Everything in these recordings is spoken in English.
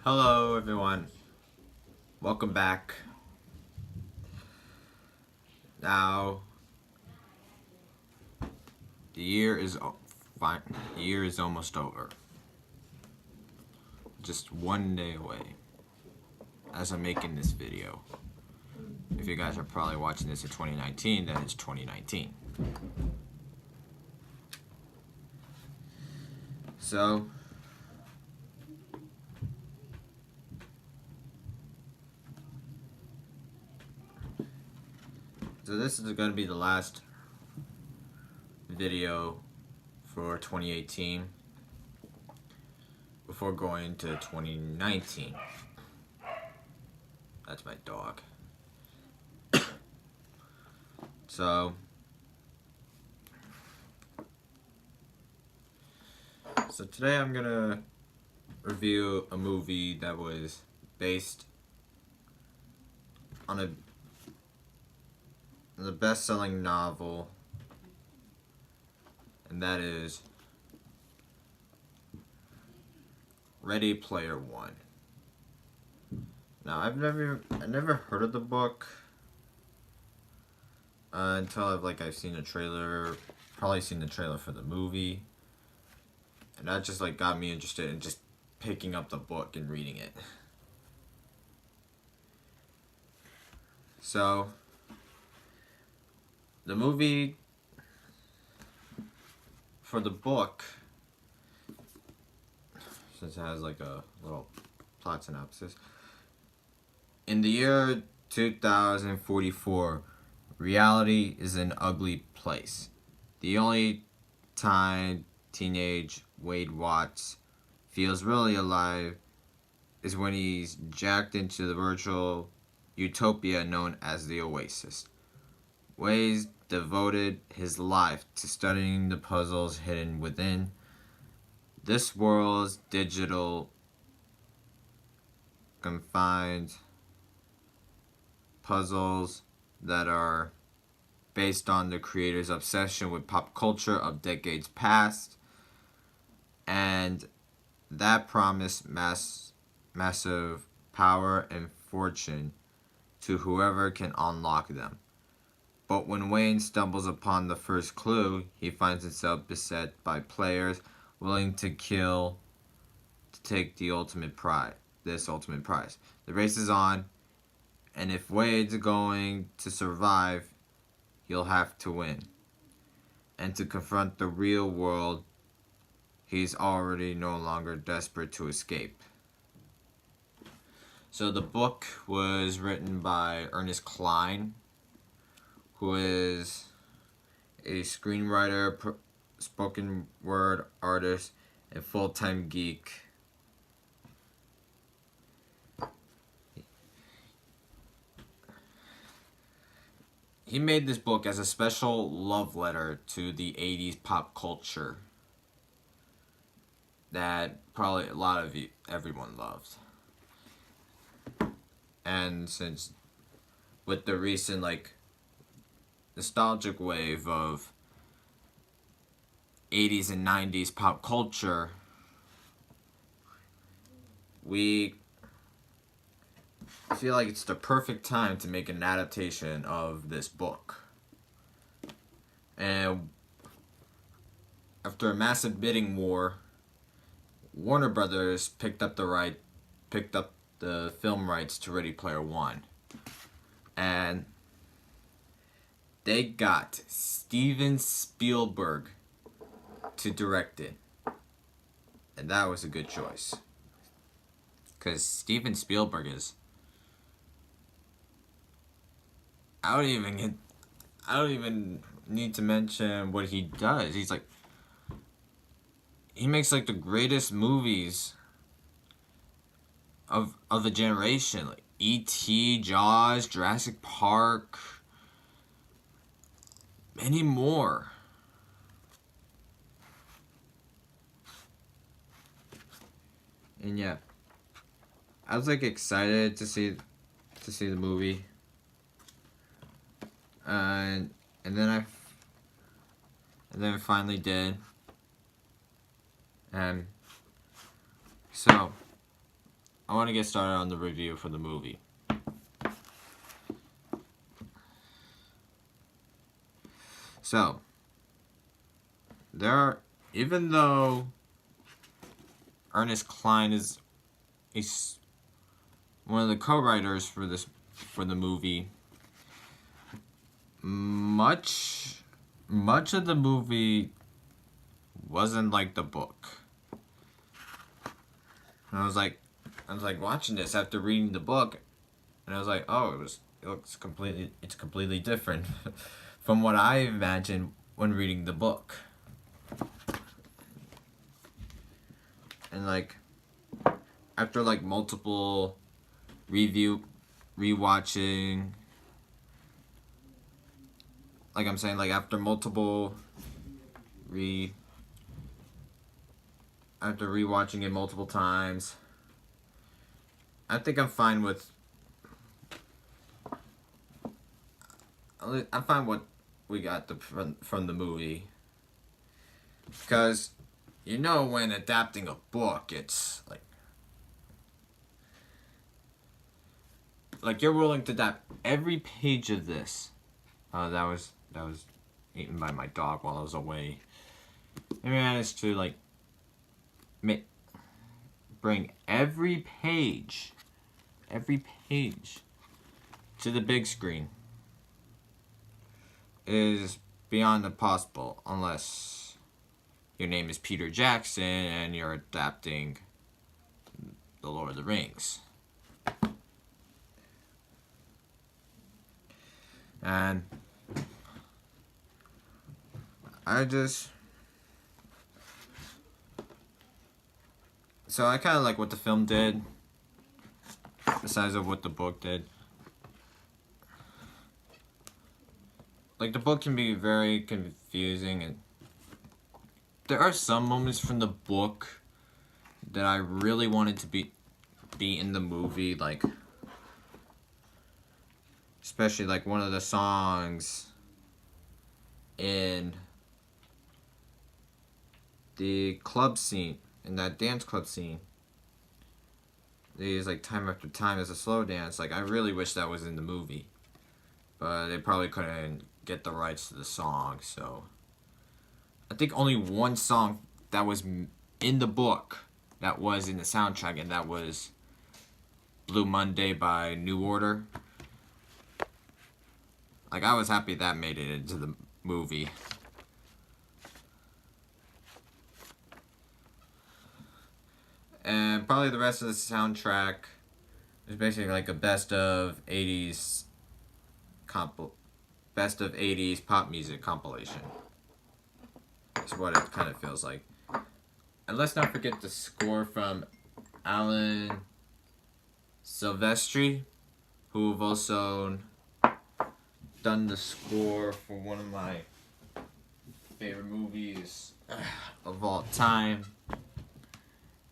Hello everyone, welcome back. Now, the year is fine. The year is almost over. Just one day away as I'm making this video. If you guys are probably watching this in 2019, then it's 2019. So, this is going to be the last video for 2018 before going to 2019. That's my dog. So today I'm gonna review a movie that was based on the best-selling novel, and that is Ready Player One. Now I never heard of the book until I've seen the trailer, probably seen the trailer for the movie, and that just got me interested in just picking up the book and reading it. So the movie for the book, since it has a little plot synopsis. In the year 2044, reality is an ugly place. The only time teenage Wade Watts feels really alive is when he's jacked into the virtual utopia known as the Oasis. Wade's devoted his life to studying the puzzles hidden within this world's digital confined puzzles that are based on the creator's obsession with pop culture of decades past, and that promised massive power and fortune to whoever can unlock them. But when Wayne stumbles upon the first clue, he finds himself beset by players willing to kill to take the ultimate prize. The race is on, and if Wade's going to survive, he'll have to win. And to confront the real world, he's already no longer desperate to escape. So the book was written by Ernest Cline, who is a screenwriter, spoken word artist, and full-time geek. He made this book as a special love letter to the 80s pop culture that probably everyone loved. And since with the recent nostalgic wave of 80s and 90s pop culture, we feel like it's the perfect time to make an adaptation of this book. And after a massive bidding war, Warner Brothers picked up the film rights to Ready Player One, and they got Steven Spielberg to direct it, and that was a good choice, because Steven Spielberg is, I don't even need to mention what he does. He makes the greatest movies of the generation, like E.T., Jaws, Jurassic Park, many more. And yeah, I was excited to see the movie, and then I finally did, and so I want to get started on the review for the movie. So, even though Ernest Cline is one of the co-writers for the movie, much of the movie wasn't like the book. And I was like watching this after reading the book, and I was like, oh, it's completely different from what I imagined when reading the book. And like after like multiple rewatching, like I'm saying, like after rewatching it multiple times, I think I'm fine with what we got from the movie. Because, when adapting a book, it's like you're willing to adapt every page of this. That was eaten by my dog while I was away. I managed to bring every page to the big screen. Is beyond impossible unless your name is Peter Jackson and you're adapting The Lord of the Rings. And I kind of like what the film did, besides of what the book did. Like, the book can be very confusing, and there are some moments from the book that I really wanted to be in the movie, like, especially like one of the songs in the club scene, in that dance club scene. They use like time after time as a slow dance. Like, I really wish that was in the movie, but they probably couldn't get the rights to the song, so I think only one song that was in the book that was in the soundtrack, and that was Blue Monday by New Order. Like, I was happy that made it into the movie. And probably the rest of the soundtrack is basically like a best of 80s pop music compilation. That's what it kind of feels like. And let's not forget the score from Alan Silvestri, who've also done the score for one of my favorite movies of all time,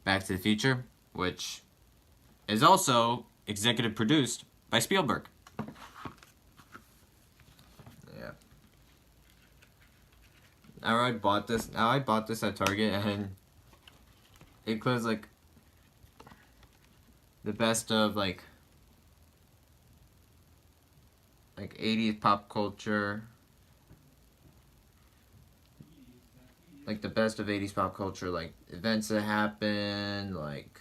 Back to the Future, which is also executive produced by Spielberg. Yeah. I bought this at Target, and it includes like the best of like 80s pop culture. Like the best of 80s pop culture, like events that happened, like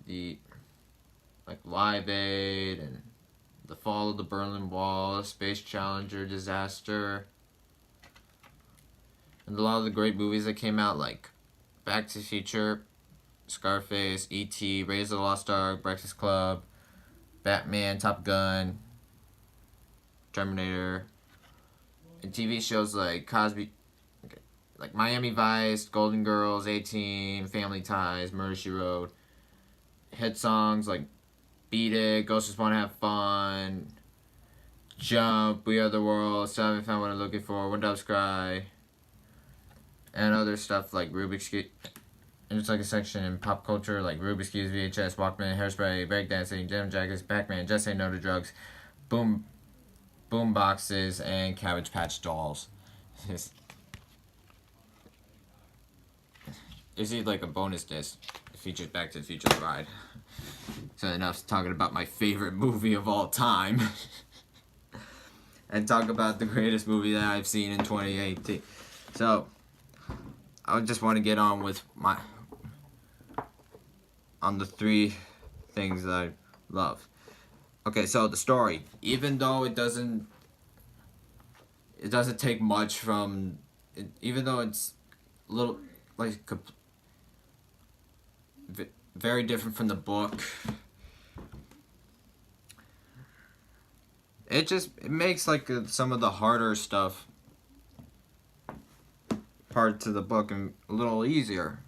the Live Aid and the fall of the Berlin Wall, Space Challenger disaster, and a lot of the great movies that came out, like Back to the Future, Scarface, E.T., Raiders of the Lost Ark, Breakfast Club, Batman, Top Gun, Terminator, and TV shows like Cosby, like Miami Vice, Golden Girls, A-Team, Family Ties, Murder, She Wrote. Hit songs like Beat It, Ghosts Just Wanna Have Fun, Jump, We Are the World, Still Haven't Found What I'm Looking For, When Doves Cry, and other stuff like Rubik's Cube. And it's like a section in pop culture like Rubik's Cube, VHS, Walkman, Hairspray, Breakdancing, Denim Jackets, Pac-Man, Just Say No to Drugs, Boom Boxes, and Cabbage Patch Dolls. Is it like a bonus disc? It features Back to the Future the ride. So enough talking about my favorite movie of all time. And talk about the greatest movie that I've seen in 2018. So, I just want to get on with on the 3 things that I love. Okay, so the story. Even though it doesn't take much from, even though it's a little, like, very different from the book, it makes like some of the harder stuff parts of the book a little easier.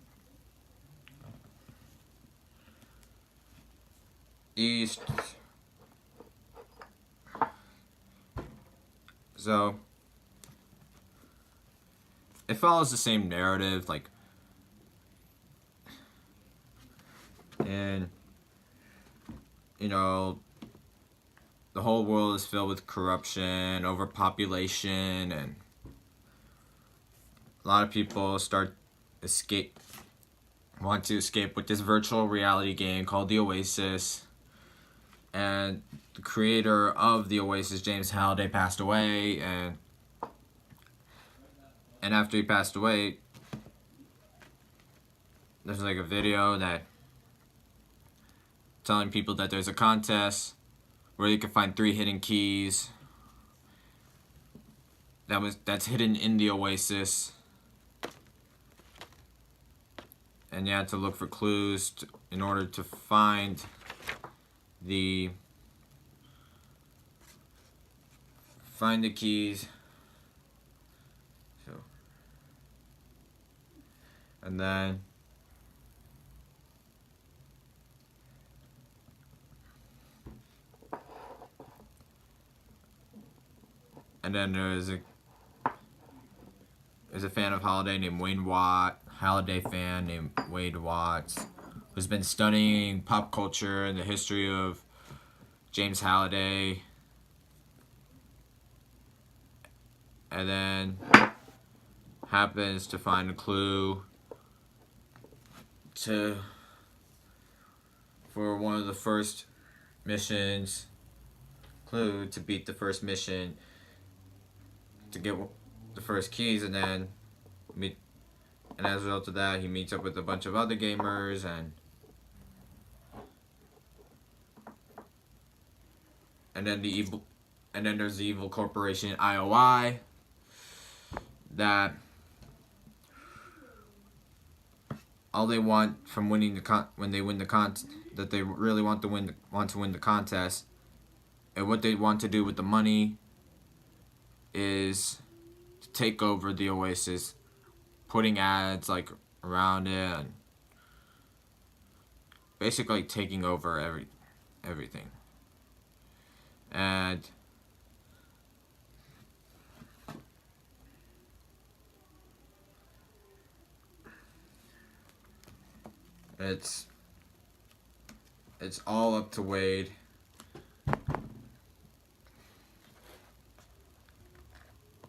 So it follows the same narrative, like, and you know, the whole world is filled with corruption, overpopulation, and a lot of people want to escape with this virtual reality game called the Oasis. And the creator of the Oasis, James Halliday, passed away, and after he passed away, there's like a video that telling people that there's a contest where you can find 3 hidden keys that's hidden in the Oasis, and you had to look for clues in order to find the keys. So, and then there's a fan of Halliday named Halliday fan named Wade Watts, who's been studying pop culture and the history of James Halliday, and then happens to find a clue for one of the first missions, to beat the first mission, to get the first keys, and then and as a result of that, he meets up with a bunch of other gamers, and then there's the evil corporation IOI that all they want from winning when they win the that they really want to win the contest, and what they want to do with the money is to take over the Oasis, putting ads like around it, and basically taking over everything. And it's all up to Wade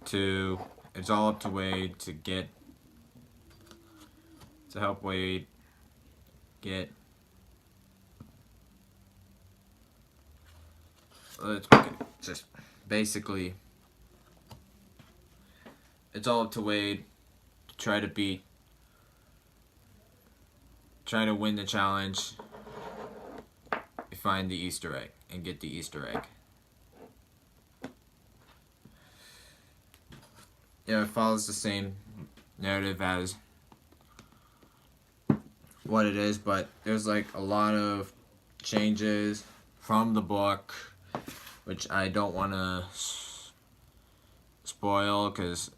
to help Wade get, let's make it just basically, it's all up to Wade to try to win the challenge, find the Easter egg, and get the Easter egg. Yeah, it follows the same narrative as what it is, but there's like a lot of changes from the book, which I don't want to spoil, because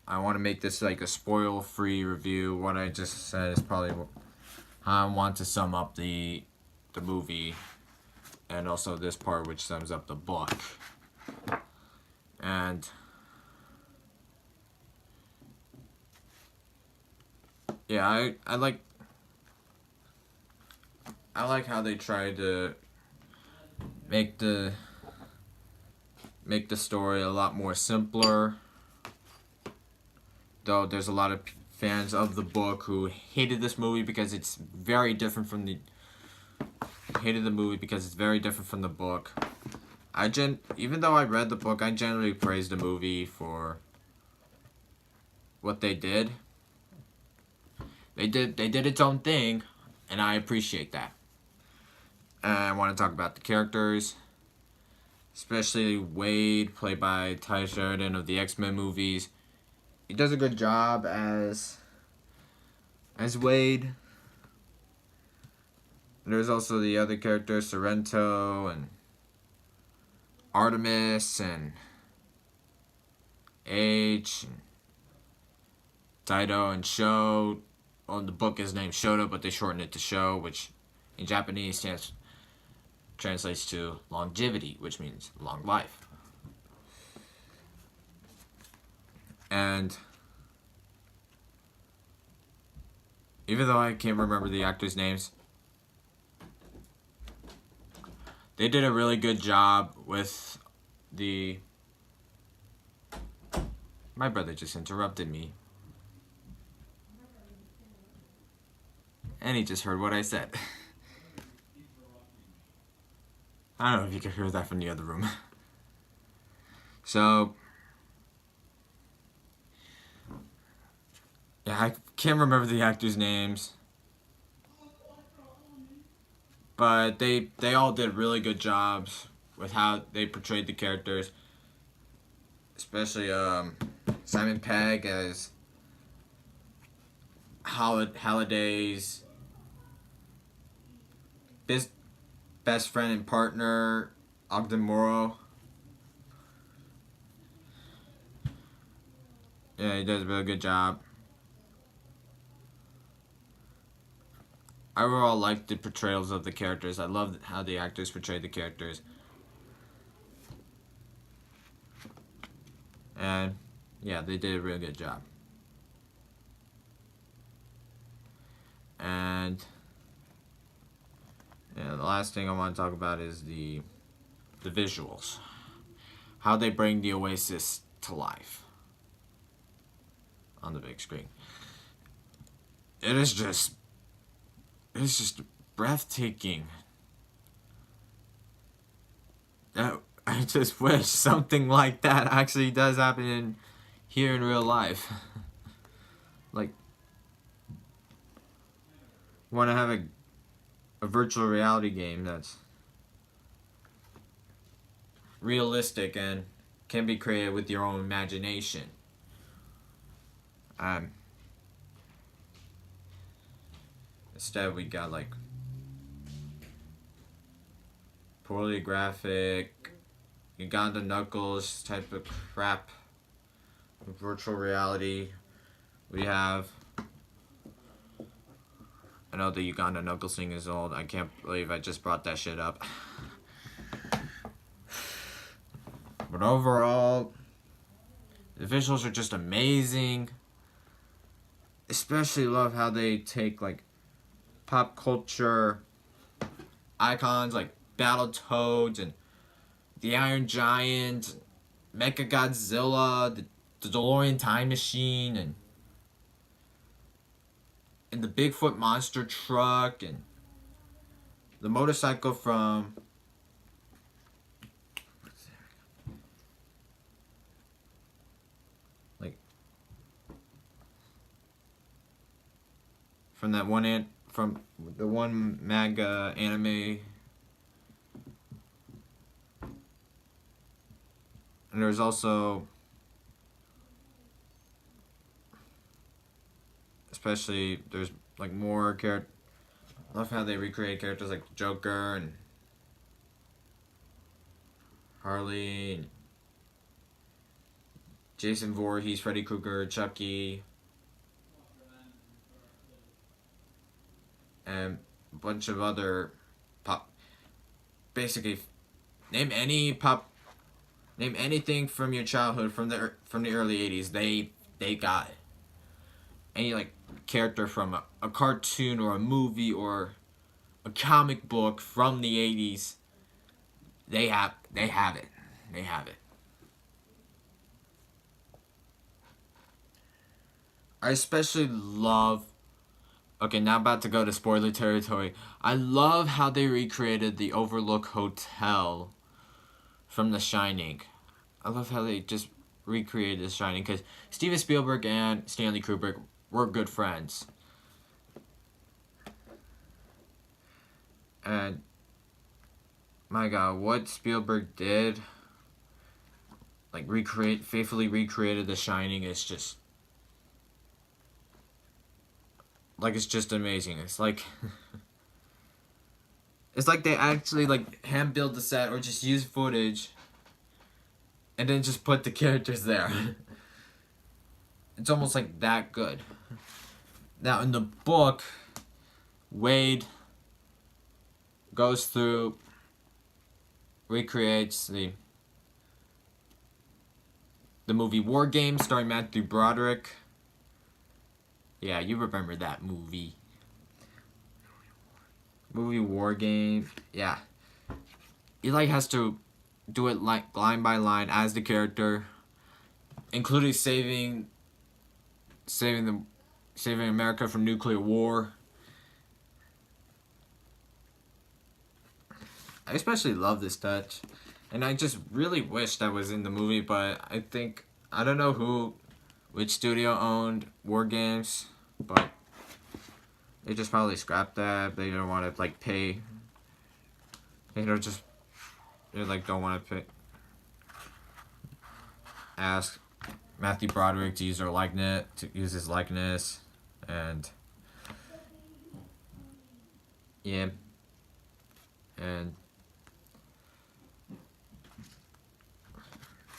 I want to make this like a spoil-free review. What I just said is probably how I want to sum up the movie, and also this part which sums up the book. And yeah, I like how they try to make the story a lot more simpler, though there's a lot of fans of the book who hated this movie because it's very different from the book. Even though I read the book, I generally praise the movie for what they did. They did its own thing, and I appreciate that. And I want to talk about the characters, especially Wade, played by Ty Sheridan of the X-Men movies. He does a good job as Wade. There's also the other characters, Sorrento and Artemis and H and Taito and Sho. Well, the book is named Shoto, but they shorten it to Sho, which in Japanese translates to longevity, which means long life. And even though I can't remember the actors' names, they did a really good job with the... My brother just interrupted me. And he just heard what I said. I don't know if you could hear that from the other room. So... yeah, I can't remember the actors' names. But they all did really good jobs with how they portrayed the characters. Especially Simon Pegg as Halliday's best friend and partner, Ogden Morrow. Yeah, he does a really good job. I overall like the portrayals of the characters. I love how the actors portrayed the characters. And yeah, they did a really good job. And yeah, the last thing I want to talk about is the visuals. How they bring the Oasis to life on the big screen. It's just breathtaking. I just wish something like that actually does happen here in real life. Like, want to have a virtual reality game that's realistic and can be created with your own imagination. Instead, we got like poorly graphic, Uganda Knuckles type of crap. Virtual reality. We have. I know the Uganda Knuckles thing is old. I can't believe I just brought that shit up. But overall, the visuals are just amazing. Especially love how they take like pop culture icons like Battletoads and the Iron Giant, Mechagodzilla, the DeLorean Time Machine, and the Bigfoot monster truck, and the motorcycle from from the one manga anime. And there's also, especially, there's like more characters. I love how they recreate characters like Joker and Harley and Jason Voorhees, Freddy Krueger, Chucky, and a bunch of other pop. Basically, name anything from your childhood from the early 80s. They got it. Any like character from a cartoon or a movie or a comic book from the 80s, they have it. They have it. I especially love. Okay, now about to go to spoiler territory. I love how they recreated the Overlook Hotel from The Shining. I love how they just recreated The Shining because Steven Spielberg and Stanley Kubrick were good friends. And my God, what Spielberg did, like faithfully recreated The Shining, is just like it's just amazing. It's like it's like they actually like hand build the set or just use footage and then just put the characters there. It's almost like that good. Now in the book, Wade goes through, recreates the movie War Games starring Matthew Broderick. Yeah, you remember that movie. Movie War Game. Yeah. He like has to do it like line by line as the character, including saving America from nuclear war. I especially love this touch, and I just really wish that was in the movie. But I don't know which studio owned War Games, but they just probably scrapped that. They don't want to like pay. They don't want to pay. Ask Matthew Broderick to use his likeness, and yeah, and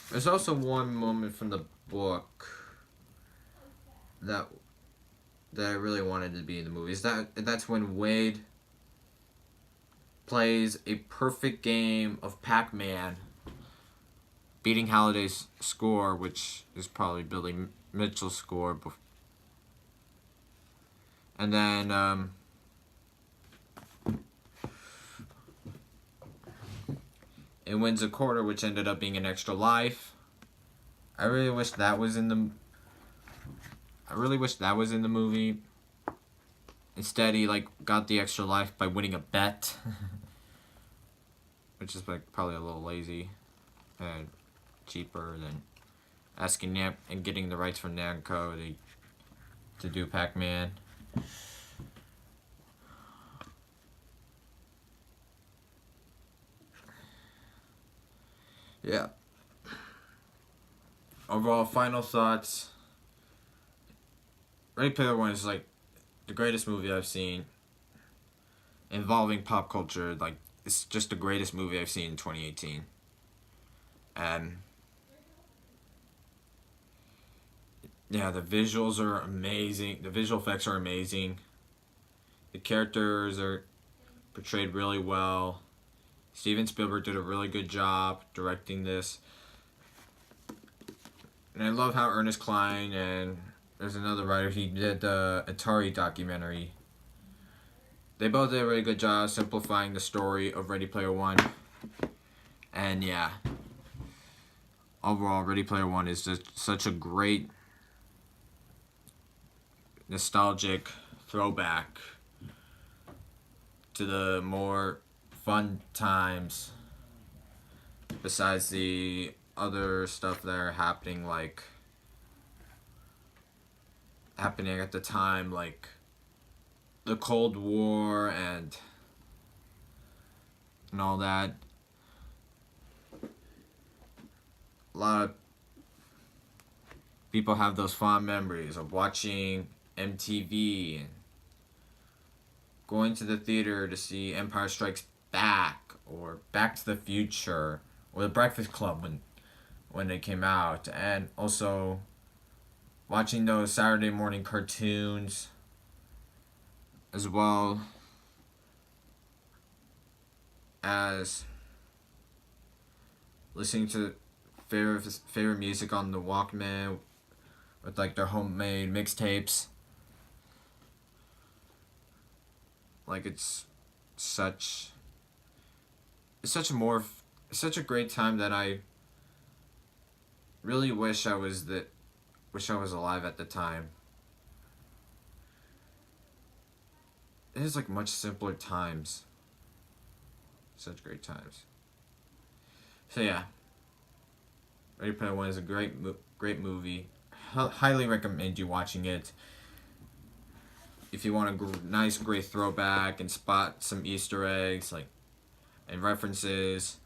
there's also one moment from the book that I really wanted to be in the movie. That's when Wade plays a perfect game of Pac-Man, beating Halliday's score, which is probably Billy Mitchell's score. And then it wins a quarter, which ended up being an extra life. I really wish that was in the movie. Instead, he like got the extra life by winning a bet, which is like probably a little lazy and cheaper than asking and getting the rights from Namco to do Pac-Man. Yeah. Overall, final thoughts. Ready Player One is like the greatest movie I've seen involving pop culture. Like, it's just the greatest movie I've seen in 2018. And yeah, the visuals are amazing. The visual effects are amazing. The characters are portrayed really well. Steven Spielberg did a really good job directing this. And I love how Ernest Cline and there's another writer, he did the Atari documentary. They both did a really good job simplifying the story of Ready Player One. And yeah, overall, Ready Player One is just such a great, nostalgic throwback to the more fun times besides the other stuff that are happening at the time, like the Cold War and all that. A lot of people have those fond memories of watching MTV and going to the theater to see Empire Strikes Back or Back to the Future or The Breakfast Club when it came out, and also watching those Saturday morning cartoons as well as listening to favorite music on the Walkman with like their homemade mixtapes. Like it's such a great time that I really wish I was alive at the time. it is like much simpler times. Such great times. So yeah, Ready Player One is a great movie. Highly recommend you watching it. If you want a nice, great throwback and spot some Easter eggs and references.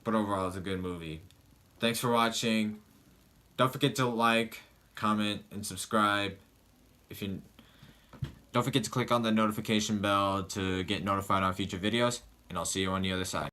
But overall, it's a good movie. Thanks for watching. Don't forget to like, comment, and subscribe. Don't forget to click on the notification bell to get notified on future videos. And I'll see you on the other side.